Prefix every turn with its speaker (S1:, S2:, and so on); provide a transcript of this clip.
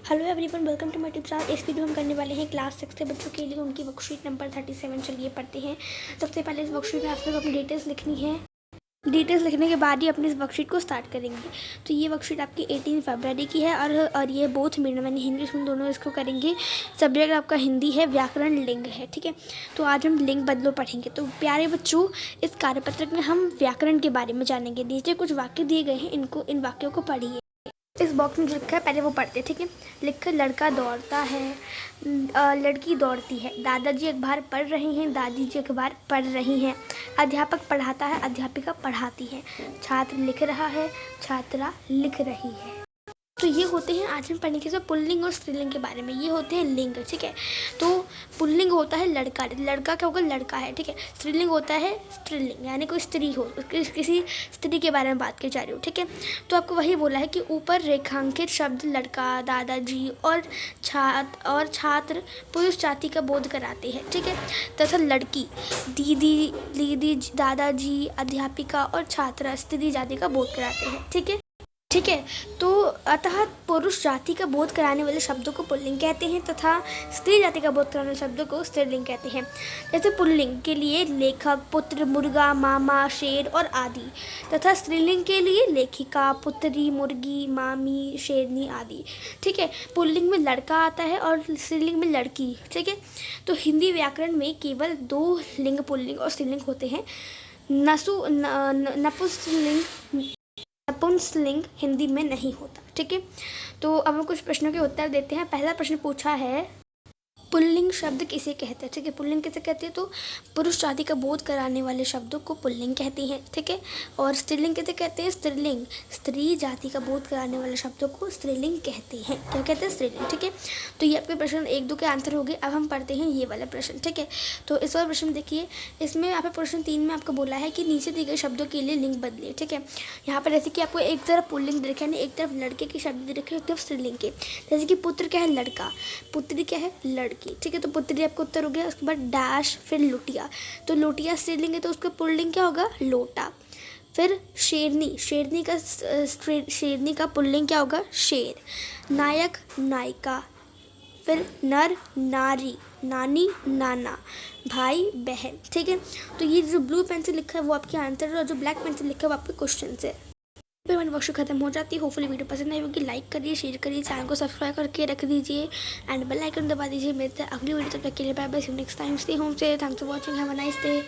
S1: Hello everyone, welcome to my tips. इस video हम करने वाले हैं क्लास 6 के बच्चों के लिए उनकी वर्कशीट नंबर 37। चलिए पढ़ते हैं। सबसे पहले इस वर्कशीट में आप लोग अपनी डिटेल्स लिखनी है। डिटेल्स लिखने के बाद ही अपनी इस वर्कशीट को स्टार्ट करेंगे। तो ये वर्कशीट आपकी 18 फरवरी की है और ये बोथ मीडियम यानी हिंदी में दोनों इसको करेंगे। सब्जेक्ट आपका हिंदी है, व्याकरण लिंग है, ठीक है। तो आज हम लिंग बदलो पढ़ेंगे। तो प्यारे बच्चों, इस कार्यपत्रक में हम व्याकरण के बारे में जानेंगे। नीचे कुछ वाक्य दिए गए हैं, इन वाक्यों को पढ़िए। इस बॉक्स में जो लिखा है पहले वो पढ़ते हैं, ठीक है। लिखा लड़का दौड़ता है, लड़की दौड़ती है, दादाजी अखबार पढ़ रहे हैं, दादी जी अखबार पढ़ रही हैं, अध्यापक पढ़ाता है, अध्यापिका पढ़ाती है, छात्र लिख रहा है, छात्रा लिख रही है। तो ये होते हैं आज हम पढ़ने के सब पुल्लिंग और स्त्रीलिंग के बारे में। ये होते हैं लिंग, ठीक है। तो पुल्लिंग होता है लड़का, लड़का क्या होगा, लड़का है, ठीक है। स्त्रीलिंग होता है स्त्रीलिंग यानी कोई स्त्री हो, किसी स्त्री के बारे में बात की जा रही हो, ठीक है। तो आपको वही बोला है कि ऊपर रेखांकित शब्द लड़का, दादाजी और छात्र पुरुष जाति का बोध कराते हैं, ठीक है। तथा लड़की दीदी, दादाजी, अध्यापिका और छात्रा स्त्री जाति का बोध कराते हैं, ठीक है। ठीक है। तो अतः पुरुष जाति का बोध कराने वाले शब्दों को पुल्लिंग कहते हैं तथा स्त्री जाति का बोध कराने वाले शब्दों को स्त्रीलिंग कहते हैं। जैसे पुल्लिंग के लिए लेखक, पुत्र, मुर्गा, मामा, शेर और आदि, तथा स्त्रीलिंग के लिए लेखिका, पुत्री, मुर्गी, मामी, शेरनी आदि, ठीक है। पुल्लिंग में लड़का आता है और स्त्रीलिंग में लड़की, ठीक है। तो हिंदी व्याकरण में केवल 2 लिंग पुल्लिंग और स्त्रीलिंग होते हैं। नपुंसकलिंग हिंदी में नहीं होता, ठीक है। तो अब हम कुछ प्रश्नों के उत्तर देते हैं। पहला प्रश्न पूछा है, पुल्लिंग शब्द किसे कहते हैं, ठीक है। पुल्लिंग किसे कहते हैं, तो पुरुष जाति का बोध कराने वाले शब्दों को पुल्लिंग कहती हैं, ठीक है। और स्त्रीलिंग किसे कहते हैं, स्त्रीलिंग स्त्री जाति का बोध कराने वाले शब्दों को स्त्रीलिंग कहते हैं। क्या कहते हैं, स्त्रीलिंग, ठीक है। तो ये आपके प्रश्न 1-2 के आंसर हो गए। अब हम पढ़ते हैं ये वाला प्रश्न, ठीक है। तो इस वाला प्रश्न देखिए, इसमें यहाँ पे प्रश्न 3 में आपको बोला है कि नीचे दिए गए शब्दों के लिए लिंग बदलिए, ठीक है। यहाँ पर जैसे कि आपको एक तरफ पुल्लिंग दे रखे, यानी एक तरफ लड़के के शब्द दे रखे, एक तरफ स्त्रीलिंग के। जैसे कि पुत्र क्या है, लड़का, पुत्री क्या है, लड़की, ठीक है। तो पुत्री आपका उत्तर हो गया। उसके बाद डैश, फिर लुटिया, तो लुटिया स्त्रीलिंग है तो उसका पुल्लिंग क्या होगा, लोटा। फिर शेरनी, शेरनी का पुल्लिंग क्या होगा, शेर। नायक, नायिका। फिर नर, नारी, नानी, नाना, भाई, बहन, ठीक है। तो ये जो ब्लू पेन से लिखा है वो आपके आंसर है और जो ब्लैक पेन से लिखा है वो आपके क्वेश्चन है। फिर हमारी वर्कशीट खत्म हो जाती है। होपफुली वीडियो पसंद आई होगी। लाइक करिए, शेयर करिए, चैनल को सब्सक्राइब करके रख दीजिए एंड बेल आइकन दबा दीजिए। मिलते हैं अगली वीडियो, तब तक के लिए bye bye, see you next time, stay home से, thanks for watching, have a nice day.